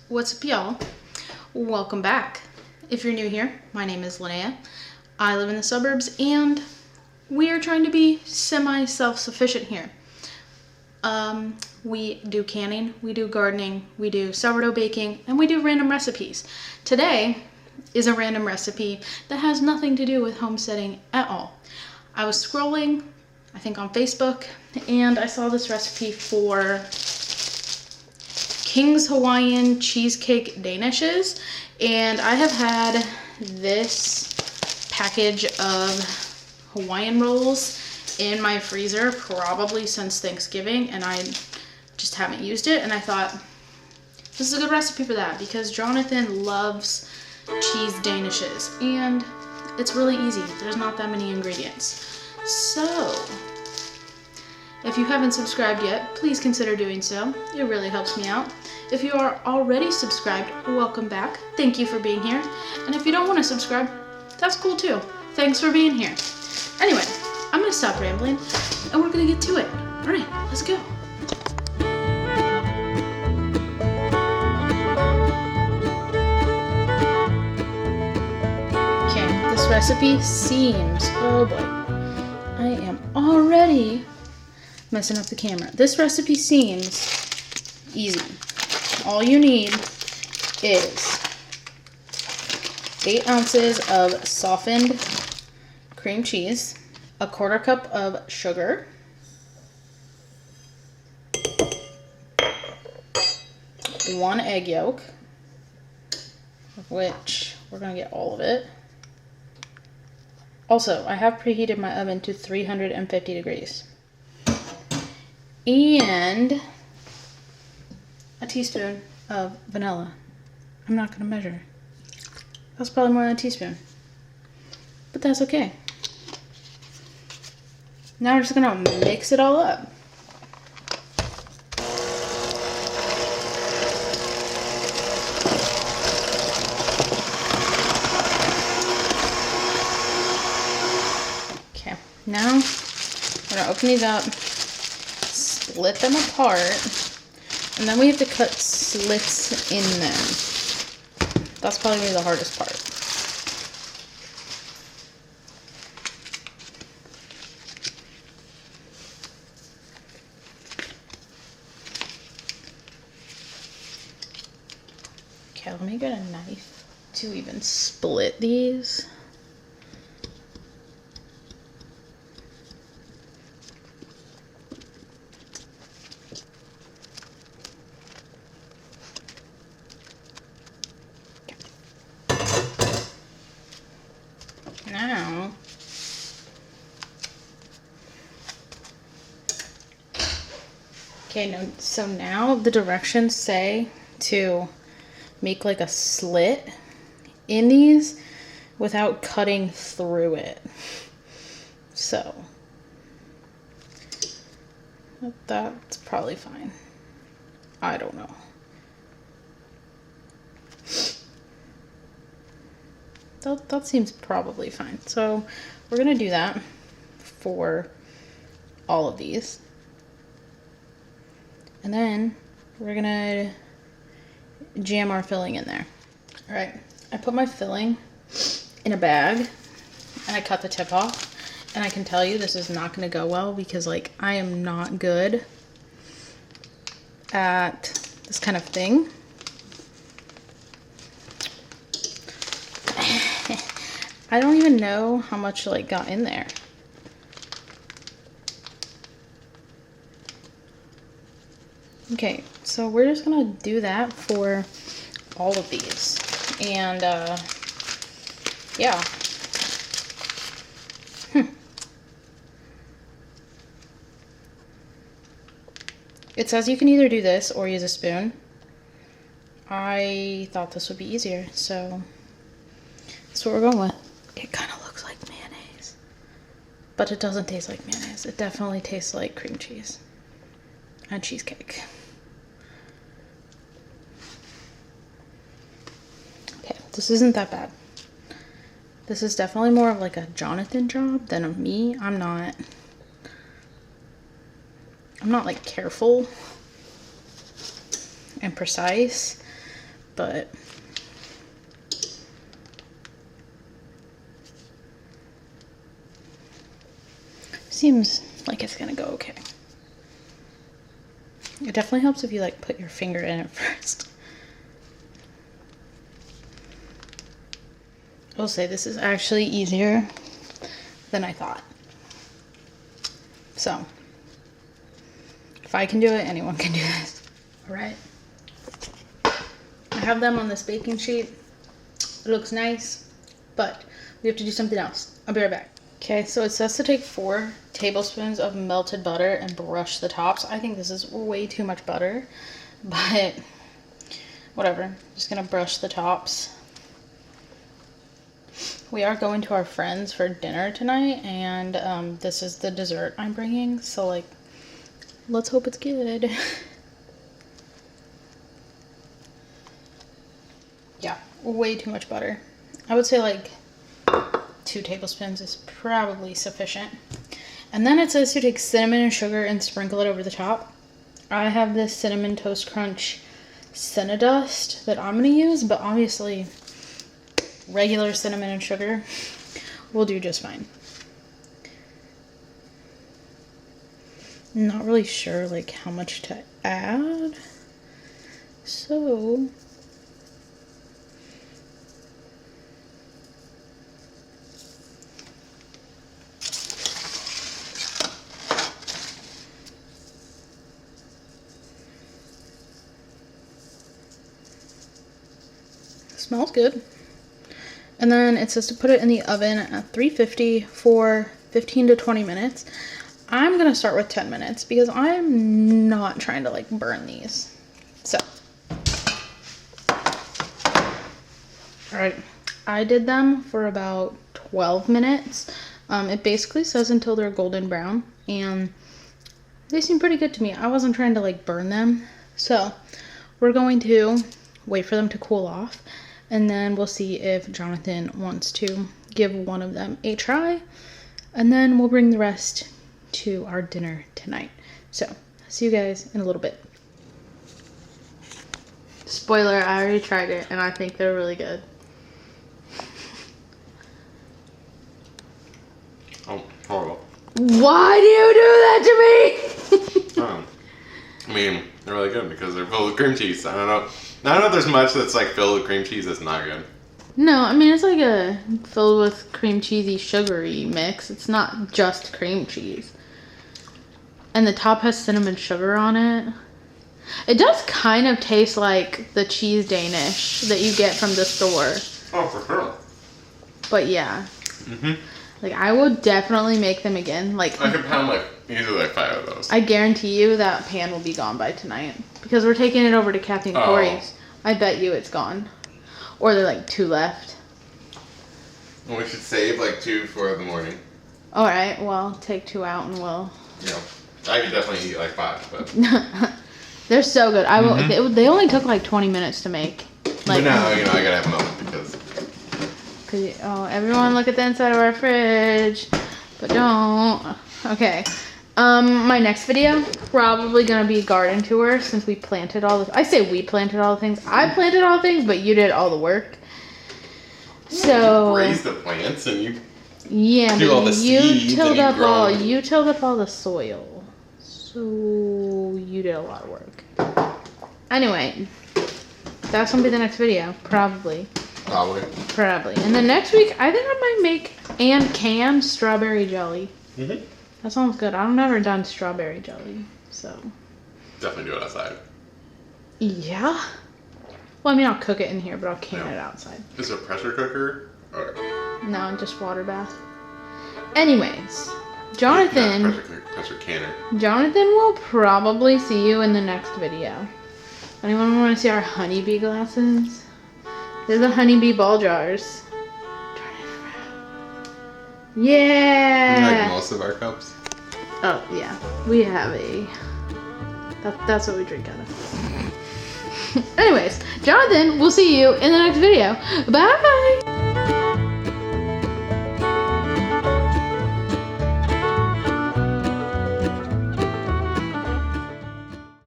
What's up, y'all? Welcome back. If you're new here, my name is Linnea. I live in the suburbs and we are trying to be semi-self-sufficient here. We do canning, we do gardening, we do sourdough baking, and we do random recipes. Today is a random recipe that has nothing to do with homesteading at all. I was scrolling, I think on Facebook, and I saw this recipe for Kings Hawaiian cheesecake danishes, and I have had this package of Hawaiian rolls in my freezer probably since Thanksgiving, and I just haven't used it, and I thought this is a good recipe for that because Jonathan loves cheese danishes and it's really easy. There's not that many ingredients. So if you haven't subscribed yet, please consider doing so. It really helps me out. If you are already subscribed, welcome back. Thank you for being here. And if you don't want to subscribe, that's cool too. Thanks for being here. Anyway, I'm going to stop rambling and we're going to get to it. All right, let's go. Okay, this recipe seems, oh boy, I am already messing up the camera. This recipe seems easy. All you need is 8 ounces of softened cream cheese, a 1/4 cup of sugar, 1 egg yolk, of which we're going to get all of it. Also, I have preheated my oven to 350 degrees. And a teaspoon of vanilla. I'm not going to measure. That's probably more than a teaspoon. But that's okay. Now we're just going to mix it all up. Okay, now we're going to open these up, split them apart, and then we have to cut slits in them. That's probably the hardest part. Okay, let me get a knife to even split these. Now, okay, no, so now the directions say to make like a slit in these without cutting through it. So, that's probably fine. I don't know. That seems probably fine. So we're going to do that for all of these. And then we're going to jam our filling in there. All right, I put my filling in a bag and I cut the tip off. And I can tell you this is not going to go well because like I am not good at this kind of thing. I don't even know how much like got in there. Okay, so we're just gonna do that for all of these. And yeah. It says you can either do this or use a spoon. I thought this would be easier, so that's what we're going with. It kind of looks like mayonnaise, but it doesn't taste like mayonnaise. It definitely tastes like cream cheese and cheesecake. Okay, this isn't that bad. This is definitely more of like a Jonathan job than a me. I'm not like careful and precise, but seems like it's gonna go okay. It definitely helps if you like put your finger in it first. I will say this is actually easier than I thought. So, if I can do it, anyone can do this. All right. I have them on this baking sheet. It looks nice, but we have to do something else. I'll be right back. Okay, so it says to take 4 tablespoons of melted butter and brush the tops. I think this is way too much butter, but whatever. I'm just gonna brush the tops. We are going to our friends for dinner tonight, and this is the dessert I'm bringing, so like, let's hope it's good. Yeah, way too much butter. I would say like 2 tablespoons is probably sufficient. And then it says to take cinnamon and sugar and sprinkle it over the top. I have this Cinnamon Toast Crunch Cinnadust that I'm gonna use, but obviously regular cinnamon and sugar will do just fine. I'm not really sure like how much to add, so smells good. And then it says to put it in the oven at 350 for 15 to 20 minutes. I'm gonna start with 10 minutes because I'm not trying to like burn these. So, all right, I did them for about 12 minutes. It basically says until they're golden brown, and they seem pretty good to me. I wasn't trying to like burn them. So we're going to wait for them to cool off, and then we'll see if Jonathan wants to give one of them a try, and then we'll bring the rest to our dinner tonight. So, see you guys in a little bit. Spoiler, I already tried it, and I think they're really good. Oh, horrible. Why do you do that to me? I mean, they're really good because they're filled with cream cheese. I don't know if there's much that's like filled with cream cheese that's not good. No, I mean, it's like a filled with cream cheesy sugary mix. It's not just cream cheese. And the top has cinnamon sugar on it. It does kind of taste like the cheese Danish that you get from the store. Oh, for sure. But yeah. Like, I will definitely make them again. Like, I could pound like easily like 5 of those. I guarantee you that pan will be gone by tonight. Because we're taking it over to Kathy and Corey's. I bet you it's gone. Or there are like 2 left. Well, we should save like 2 for the morning. Alright, well, take 2 out and we'll... Yeah. I could definitely eat like 5, but... They're so good. I will. They only took like 20 minutes to make. Like, but now, you know, I gotta have a moment because... everyone look at the inside of our fridge. But don't. Okay. My next video, probably gonna be garden tour since we planted all the... I say we planted all the things. I planted all the things, but you did all the work. So... You raised the plants and you... Yeah, do all the seeds you tilled and you tilled up all the soil. So you did a lot of work. Anyway, that's gonna be the next video, probably. Probably. And then next week, I think I might make and can strawberry jelly. That sounds good. I've never done strawberry jelly, so. Definitely do it outside. Yeah. Well, I mean, I'll cook it in here, but I'll can it outside. Is it a pressure cooker? Or... No, just water bath. Anyways, Jonathan. Pressure canner. Jonathan will probably see you in the next video. Anyone want to see our honeybee glasses? They're the honeybee ball jars. Turn it around. Yeah. Like most of our cups. Oh yeah, we have a. That's what we drink out of. Anyways, Jonathan, we'll see you in the next video. Bye.